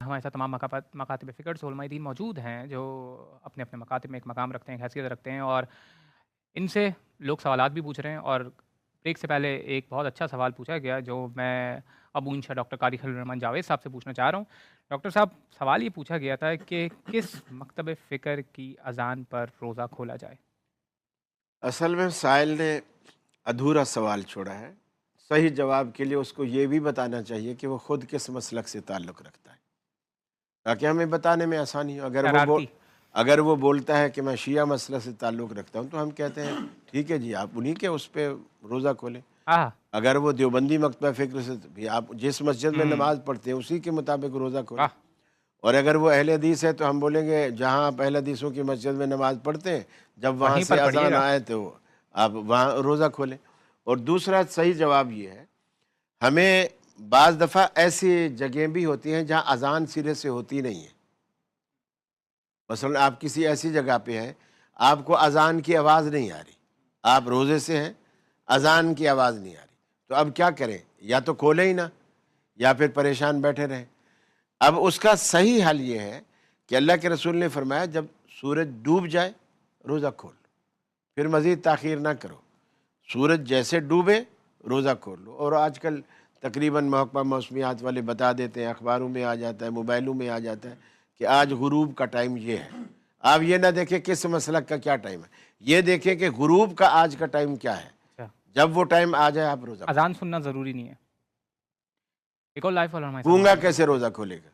ہمارے ساتھ تمام مکاتب فکر سے علماء دین موجود ہیں جو اپنے اپنے مکاتب میں ایک مقام رکھتے ہیں، ایک حیثیت رکھتے ہیں، اور ان سے لوگ سوالات بھی پوچھ رہے ہیں. اور بریک سے پہلے ایک بہت اچھا سوال پوچھا گیا جو میں ابو انشا ڈاکٹر قاری خلیل الرحمن جاوید صاحب سے پوچھنا چاہ رہا ہوں. ڈاکٹر صاحب، سوال یہ پوچھا گیا تھا کہ کس مکتب فکر کی اذان پر روزہ کھولا جائے؟ اصل میں سائل نے ادھورا سوال چھوڑا ہے. صحیح جواب کے لیے اس کو یہ بھی بتانا چاہیے کہ وہ خود کس مسلک سے تعلق رکھتا ہے، تاکہ ہمیں بتانے میں آسانی ہو. شرارتی. اگر وہ بولتا ہے کہ میں شیعہ مسلک سے تعلق رکھتا ہوں تو ہم کہتے ہیں ٹھیک ہے جی، آپ انہی کے اس پہ روزہ کھولیں. ہاں. اگر وہ دیوبندی مکتبہ فکر سے بھی، آپ جس مسجد میں نماز پڑھتے ہیں اسی کے مطابق روزہ کھولیں. واہ. اور اگر وہ اہل حدیث ہے تو ہم بولیں گے جہاں آپ اہل حدیثوں کی مسجد میں نماز پڑھتے ہیں، جب وہاں وہیں سے پر پڑھیے اذان گا. آئے تو آپ وہاں روزہ کھولیں. اور دوسرا صحیح جواب یہ ہے، ہمیں بعض دفعہ ایسی جگہیں بھی ہوتی ہیں جہاں اذان سرے سے ہوتی نہیں ہے. مثلا آپ کسی ایسی جگہ پہ ہیں، آپ کو اذان کی آواز نہیں آ رہی، آپ روزے سے ہیں، اذان کی آواز نہیں آ رہی، تو اب کیا کریں؟ یا تو کھولیں ہی نہ، یا پھر پریشان بیٹھے رہیں. اب اس کا صحیح حل یہ ہے کہ اللہ کے رسول نے فرمایا جب سورج ڈوب جائے روزہ کھول لو، پھر مزید تاخیر نہ کرو. سورج جیسے ڈوبے روزہ کھول لو. اور آج کل تقریباً محکمہ موسمیات والے بتا دیتے ہیں، اخباروں میں آ جاتا ہے، موبائلوں میں آ جاتا ہے کہ آج غروب کا ٹائم یہ ہے. آپ یہ نہ دیکھیں کس مسلک کا کیا ٹائم ہے، یہ دیکھیں کہ غروب کا آج کا ٹائم کیا ہے. اچھا. جب وہ ٹائم آ جائے آپ روزہ کھولیں. اذان سننا ضروری نہیں ہے. ایک اور لائف والا ہمارے ساتھ گونگا موجود ہے. کیسے روزہ کھولے گا؟